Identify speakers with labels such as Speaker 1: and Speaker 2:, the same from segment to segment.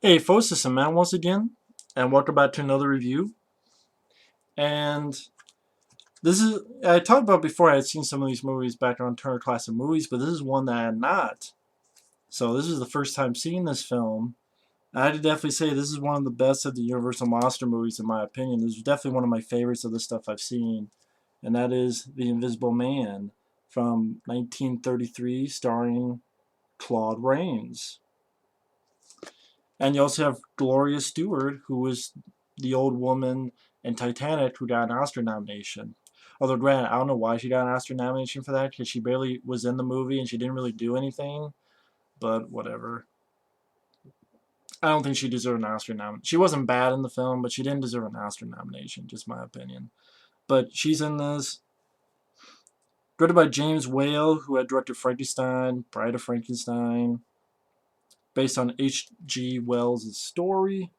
Speaker 1: Hey folks, this is Matt once again, and welcome back to another review. And this is, I talked about before I had seen some of these movies back on Turner Classic Movies, but this is one that I had not. So this is the first time seeing this film. I'd definitely say this is one of the best of the Universal Monster movies in my opinion. This is definitely one of my favorites of the stuff I've seen, and that is The Invisible Man from 1933 starring Claude Rains. And you also have Gloria Stuart, who was the old woman in Titanic who got an Oscar nomination. Although, granted, I don't know why she got an Oscar nomination for that, because she barely was in the movie and she didn't really do anything. But whatever. I don't think she deserved an Oscar nomination. She wasn't bad in the film, but she didn't deserve an Oscar nomination, just my opinion. But she's in this. Directed by James Whale, who had directed Frankenstein, Bride of Frankenstein, based on H.G. Wells' story.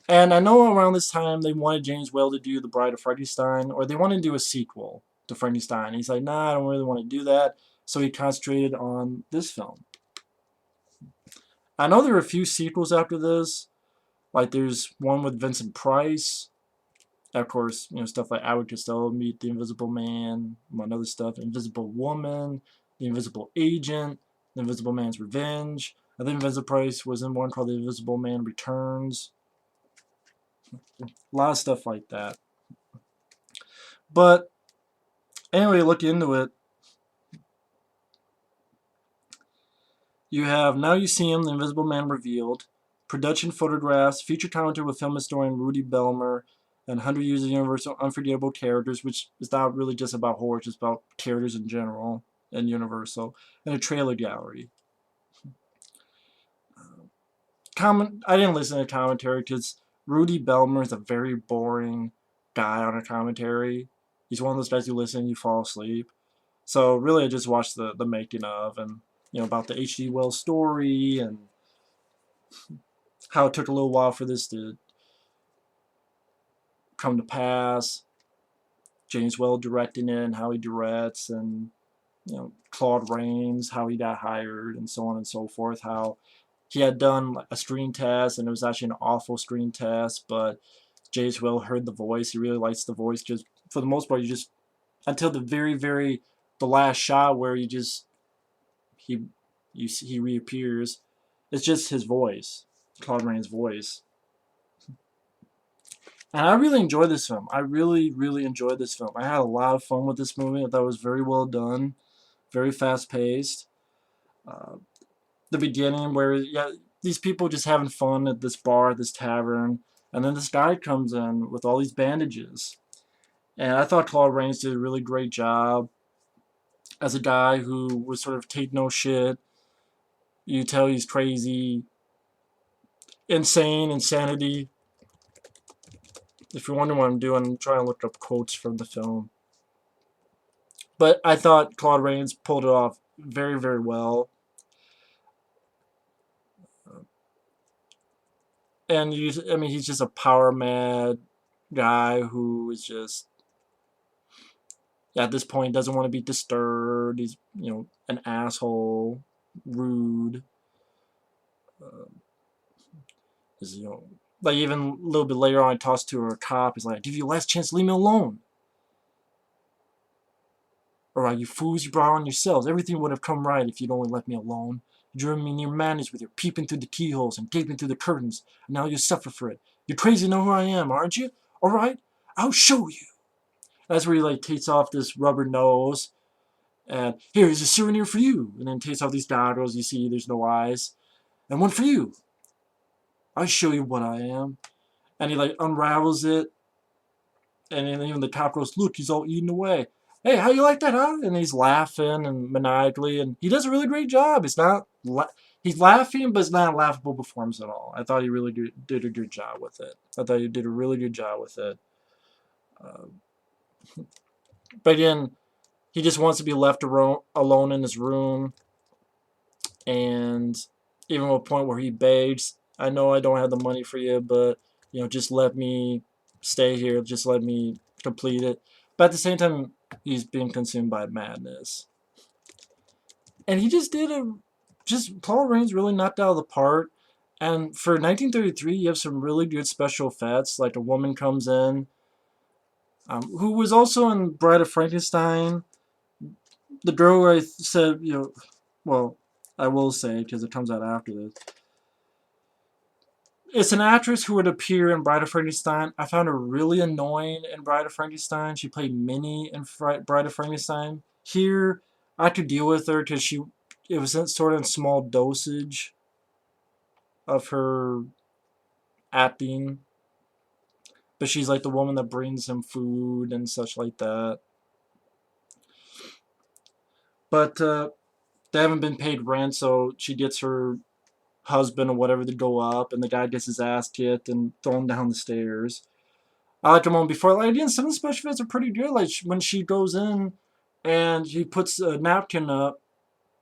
Speaker 1: And I know around this time they wanted James Whale to do The Bride of Frankenstein, or they wanted to do a sequel to Frankenstein. He's like, nah, I don't really want to do that. So he concentrated on this film. I know there are a few sequels after this. Like there's one with Vincent Price. Of course, stuff like Abbott Costello, Meet the Invisible Man, among other stuff. Invisible Woman, The Invisible Agent, The Invisible Man's Revenge. I think Vincent Price was in one called The Invisible Man Returns. A lot of stuff like that. But anyway, look into it. You have Now You See Him, The Invisible Man Revealed, production photographs, feature commentary with film historian Rudy Belmer, and 100 Years of Universal Unforgettable Characters, which is not really just about horror, it's just about characters in general and Universal, and a trailer gallery. I didn't listen to commentary because Rudy Belmer is a very boring guy on a commentary. He's one of those guys you listen and you fall asleep. So really I just watched the making of, and about the H.G. Wells story and how it took a little while for this to come to pass. James Whale directing it and how he directs, and Claude Rains, how he got hired, and so on and so forth. How he had done a screen test and it was actually an awful screen test, but James Whale heard the voice. He really likes the voice. Just for the most part, you just until the the last shot where he reappears. It's just his voice, Claude Rains' voice. And I really enjoyed this film. I really, really enjoyed this film. I had a lot of fun with this movie. I thought it was very well done, very fast-paced. Uh, the beginning where, these people just having fun at this bar, at this tavern, and then this guy comes in with all these bandages. And I thought Claude Rains did a really great job as a guy who would sort of take no shit. You tell he's crazy, insanity. If you're wondering what I'm doing, I'm trying to look up quotes from the film. But I thought Claude Rains pulled it off very, very well. And he's just a power mad guy who is just, at this point, doesn't want to be disturbed. He's, an asshole, rude. Is, like even a little bit later on, he talks to a cop. He's like, "I give you a last chance, leave me alone. Alright, you fools, you brought on yourselves. Everything would have come right if you'd only left me alone. You drove me near madness with your peeping through the keyholes and gaping through the curtains, and now you suffer for it. You're crazy to know who I am, aren't you? Alright, I'll show you." That's where he like takes off this rubber nose, and here's a souvenir for you, and then takes off these goggles. You see, there's no eyes, and one for you. I'll show you what I am. And he like unravels it, and then even the cop goes, "Look, he's all eaten away. Hey, how you like that, huh?" And he's laughing and maniacally, and he does a really great job. It's not he's laughing, but it's not a laughable performance at all. I thought he really did a good job with it. I thought he did a really good job with it. But again, he just wants to be left alone in his room, and even to a point where he begs, "I know I don't have the money for you, but just let me stay here. Just let me complete it." But at the same time, he's being consumed by madness. And he just Claude Rains really knocked out of the park. And for 1933, you have some really good special effects. Like a woman comes in, who was also in Bride of Frankenstein. The girl I said, well, I will say because it comes out after this. It's an actress who would appear in Bride of Frankenstein. I found her really annoying in Bride of Frankenstein. She played Minnie in Bride of Frankenstein. Here, I could deal with her because it was sort of in small dosage of her acting. But she's like the woman that brings him food and such like that. But they haven't been paid rent, so she gets her husband or whatever to go up, and the guy gets his ass kicked and thrown down the stairs. I like them on before. Like, again, some of the special effects are pretty good. Like when she goes in and he puts a napkin up,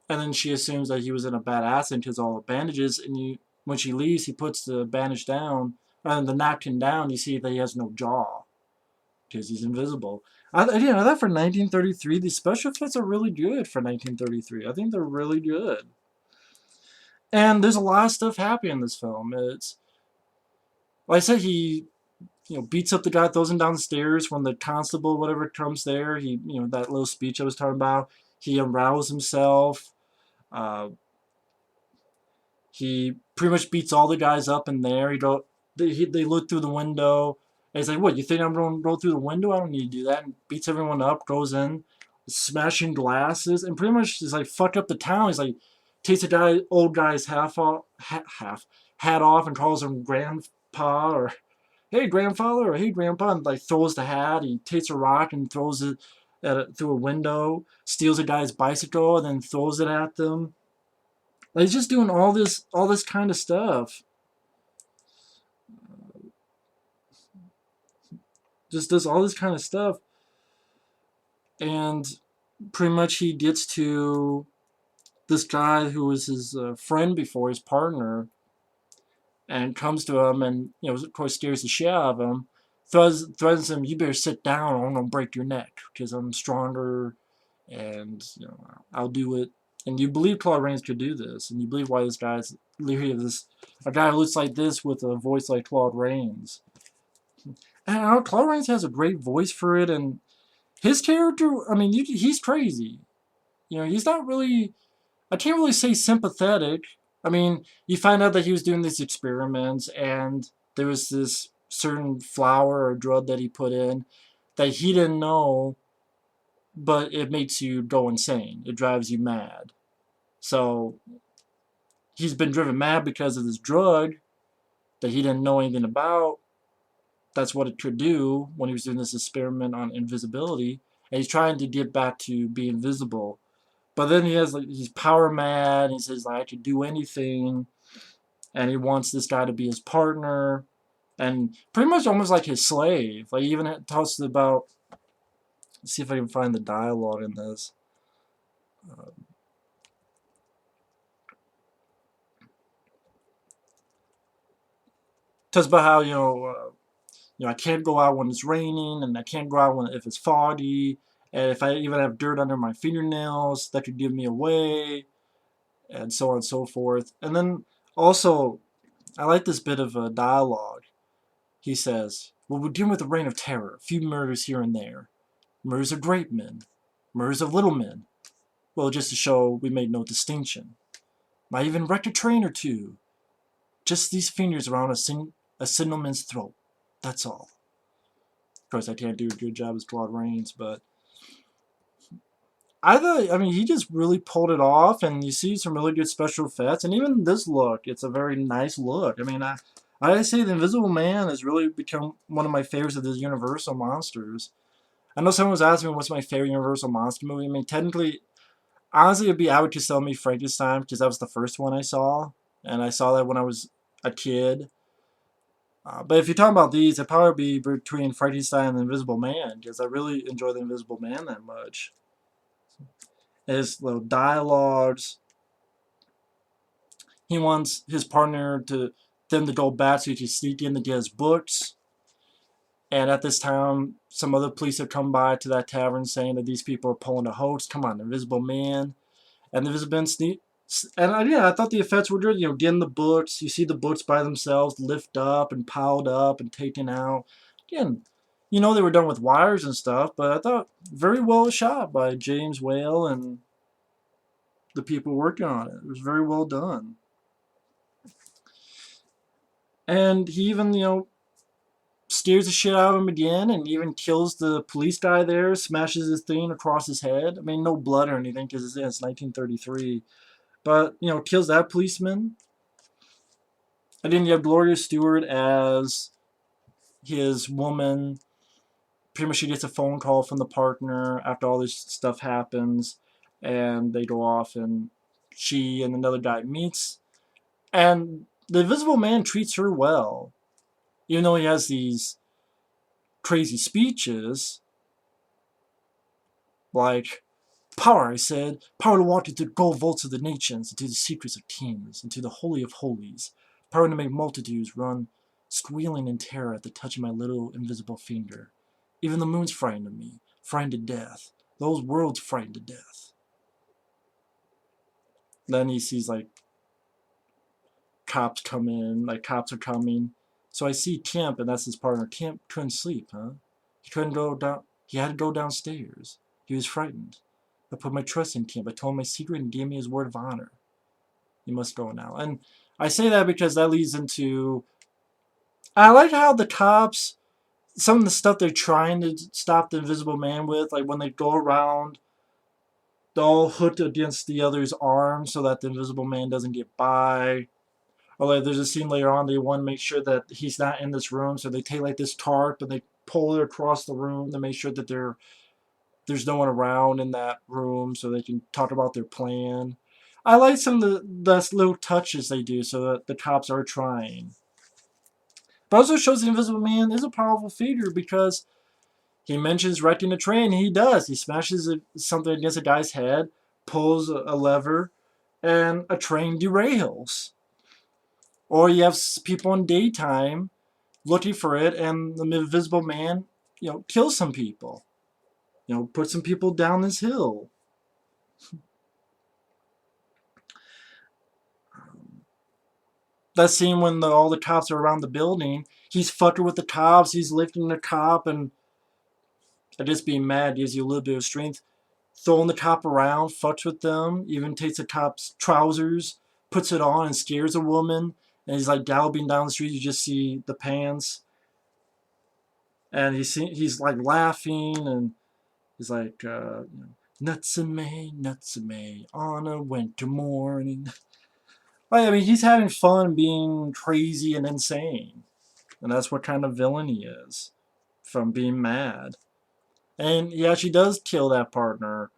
Speaker 1: and then she assumes that he was in a bad accident because all the bandages. And when she leaves, he puts the bandage down and the napkin down. You see that he has no jaw because he's invisible. I thought for 1933, the special effects are really good for 1933. I think they're really good. And there's a lot of stuff happening in this film. It's like I said, he beats up the guy, throws him down the stairs when the constable, whatever, comes there. That little speech I was talking about. He unravels himself. Uh, he pretty much beats all the guys up in there. They look through the window. And he's like, "What? You think I'm going to go through the window? I don't need to do that." And beats everyone up. Goes in, smashing glasses, and pretty much is like, "Fuck up the town." He's like, takes old guy's hat off, and calls him grandpa or "Hey grandfather" or "Hey grandpa," and like throws the hat. He takes a rock and throws it through a window, steals a guy's bicycle, and then throws it at them. Like, he's just doing all this kind of stuff. Just does all this kind of stuff, and pretty much he gets to this guy who was his friend before, his partner, and comes to him and of course scares the shit out of him. Threatens him, "You better sit down or I'm gonna break your neck because I'm stronger, and I'll do it." And you believe Claude Rains could do this, and you believe why this guy's leery of this. A guy who looks like this with a voice like Claude Rains. And Claude Rains has a great voice for it, and his character, I mean, he's crazy. He's not really, I can't really say sympathetic. I mean, you find out that he was doing these experiments, and there was this certain flower or drug that he put in that he didn't know, but it makes you go insane. It drives you mad. So he's been driven mad because of this drug that he didn't know anything about. That's what it could do when he was doing this experiment on invisibility. And he's trying to get back to being visible. But then he's power mad. And he says, like, "I could do anything." And he wants this guy to be his partner. And pretty much almost like his slave. Like, he even talks about, let's see if I can find the dialogue in this. Talks about how, I can't go out when it's raining, and I can't go out if it's foggy, and if I even have dirt under my fingernails, that could give me away, and so on and so forth. And then also, I like this bit of dialogue. He says, "Well, we're dealing with a reign of terror, a few murders here and there. Murders of great men, murders of little men. Well, just to show we made no distinction. Might even wreck a train or two. Just these fingers around a cinnamon throat. That's all." Of course, I can't do a good job as Claude Rains, but I mean, he just really pulled it off, and you see some really good special effects, and even this look, it's a very nice look. I mean, I say The Invisible Man has really become one of my favorites of the Universal monsters. I know someone was asking me what's my favorite Universal monster movie. I mean, technically, honestly, it'd be Abbott Costello Meets Frankenstein, because that was the first one I saw, and I saw that when I was a kid. But if you're talking about these, it'd probably be between Frankenstein and The Invisible Man, because I really enjoy The Invisible Man that much. His little dialogues. He wants his partner to them to go back so he can sneak in to get his books. And at this time, some other police have come by to that tavern saying that these people are pulling a hoax. Come on, the Invisible Man. And the Invisible Man And yeah, I thought the effects were good. You know, getting the books, you see the books by themselves lift up and piled up and taken out. Again, you know they were done with wires and stuff, but I thought very well shot by James Whale and the people working on it. It was very well done. And he even, you know, scares the shit out of him again and even kills the police guy there, smashes his thing across his head. I mean, no blood or anything because it's 1933. But, you know, kills that policeman. And then you have Gloria Stuart as his woman. Pretty much she gets a phone call from the partner after all this stuff happens. And they go off and she and another guy meets. And the Invisible Man treats her well. Even though he has these crazy speeches. Like, power, I said. Power to walk into the gold vaults of the nations, into the secrets of kings, into the holy of holies. Power to make multitudes run squealing in terror at the touch of my little invisible finger. Even the moon's frightened of me, frightened to death. Those worlds frightened to death. Then he sees, like, cops come in, like, cops are coming. So I see Kemp, and that's his partner. Kemp couldn't sleep, huh? He couldn't go down, he had to go downstairs. He was frightened. I put my trust in Kemp. I told him my secret and gave me his word of honor. You must go now. And I say that because that leads into... I like how the cops, some of the stuff they're trying to stop the Invisible Man with, like when they go around, they're all hooked against the other's arm so that the Invisible Man doesn't get by. Or like there's a scene later on, they want to make sure that he's not in this room, so they take like this tarp and they pull it across the room to make sure that there's no one around in that room so they can talk about their plan. I like some of the little touches they do so that the cops are trying. But also shows the Invisible Man is a powerful figure because he mentions wrecking a train. He does. He smashes something against a guy's head, pulls a lever, and a train derails. Or you have people in daytime looking for it, and the Invisible Man, you know, kills some people. You know, puts some people down this hill. That scene when all the cops are around the building, he's fucking with the cops, he's lifting the cop, and just being mad gives you a little bit of strength. Throwing the cop around, fucks with them, even takes the cop's trousers, puts it on, and scares a woman. And he's like galloping down the street, you just see the pants. And he's like laughing, and he's like, Nutsa-May, on a winter morning. I mean, he's having fun being crazy and insane. And that's what kind of villain he is. From being mad. And he actually does kill that partner.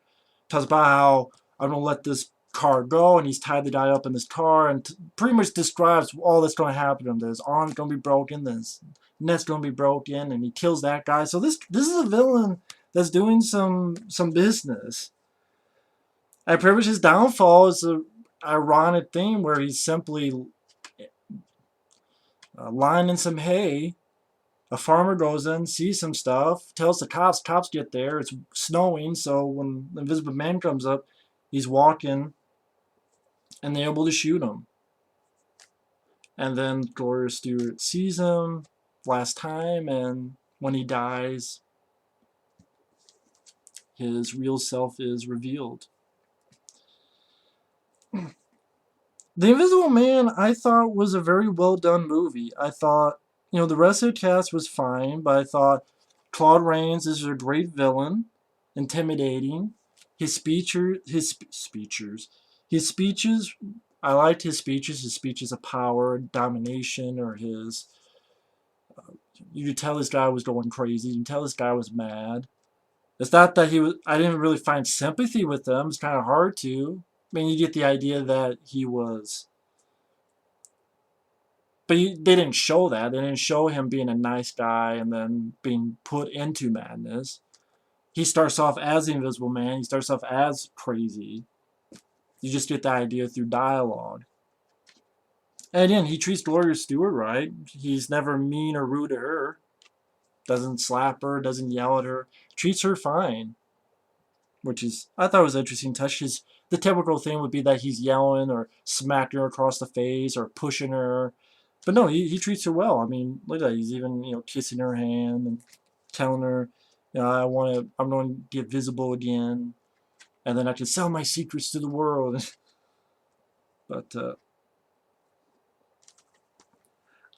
Speaker 1: Talks about how I'm going to let this car go, and he's tied the guy up in this car, and pretty much describes all that's going to happen to him. That his arm's going to be broken, then his neck's going to be broken, and he kills that guy. So this is a villain that's doing some business. And pretty much his downfall is a ironic thing where he's simply lying in some hay. A farmer goes in, sees some stuff, tells the cops. Cops get there. It's snowing, so when the Invisible Man comes up, he's walking, and they're able to shoot him. And then Gloria Stuart sees him last time, and when he dies, his real self is revealed. The Invisible Man, I thought, was a very well done movie. I thought, you know, the rest of the cast was fine, but I thought Claude Rains is a great villain, intimidating. His speeches, I liked his speeches of power, domination, or his, you could tell this guy was going crazy, you could tell this guy was mad. It's not that I didn't really find sympathy with him, it's kind of hard to. I mean, you get the idea that he was... But they didn't show that. They didn't show him being a nice guy and then being put into madness. He starts off as the Invisible Man. He starts off as crazy. You just get the idea through dialogue. And again, he treats Gloria Stuart right. He's never mean or rude to her. Doesn't slap her, doesn't yell at her. Treats her fine. which is, I thought was an interesting touch. Because the typical thing would be that he's yelling or smacking her across the face or pushing her, but no, he treats her well. I mean, look at that. He's even, kissing her hand and telling her, I'm going to get visible again, and then I can sell my secrets to the world. But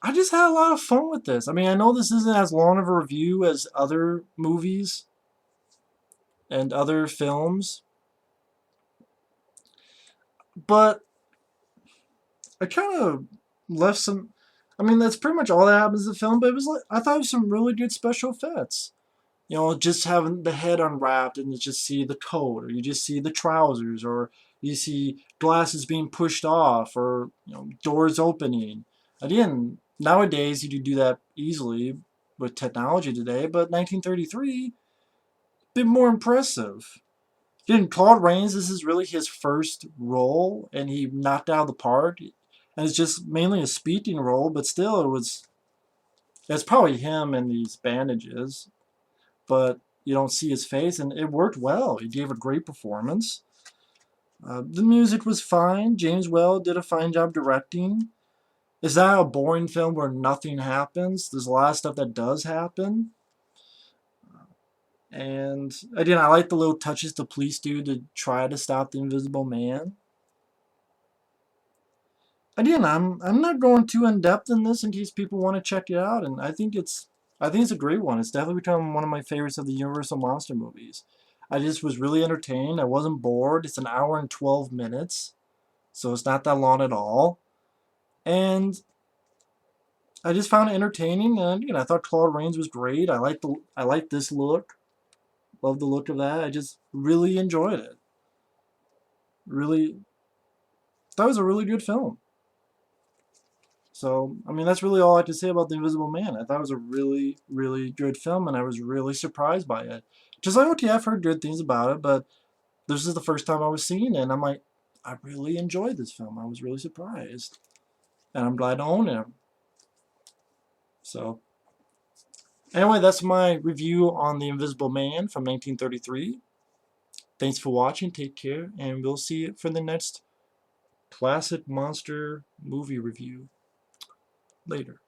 Speaker 1: I just had a lot of fun with this. I mean, I know this isn't as long of a review as other movies and other films, but I kind of left some. I mean, that's pretty much all that happens in the film. But it was like, I thought it was some really good special effects. Just having the head unwrapped and you just see the coat, or you just see the trousers, or you see glasses being pushed off, or doors opening. Again, nowadays you could do that easily with technology today, but 1933, a bit more impressive. Again, Claude Rains, this is really his first role, and he knocked out of the park. And it's just mainly a speaking role, but still, it's probably him and these bandages, but you don't see his face, and it worked well. He gave a great performance. The music was fine. James Whale did a fine job directing. Is that a boring film where nothing happens? There's a lot of stuff that does happen. And again, I like the little touches the police do to try to stop the Invisible Man. Again, I'm not going too in depth in this in case people want to check it out, and I think it's a great one. It's definitely become one of my favorites of the Universal monster movies. I just was really entertained. I wasn't bored. It's an hour and 12 minutes, so it's not that long at all. And I just found it entertaining, and I thought Claude Rains was great. I like this look. Love the look of that. I just really enjoyed it. Really, that was a really good film. So, I mean, that's really all I can say about The Invisible Man. I thought it was a really, really good film, and I was really surprised by it. Just like, okay, I've heard good things about it, but this is the first time I was seeing it, and I'm like, I really enjoyed this film. I was really surprised. And I'm glad to own it. So, anyway, that's my review on The Invisible Man from 1933. Thanks for watching. Take care, and we'll see you for the next classic monster movie review later.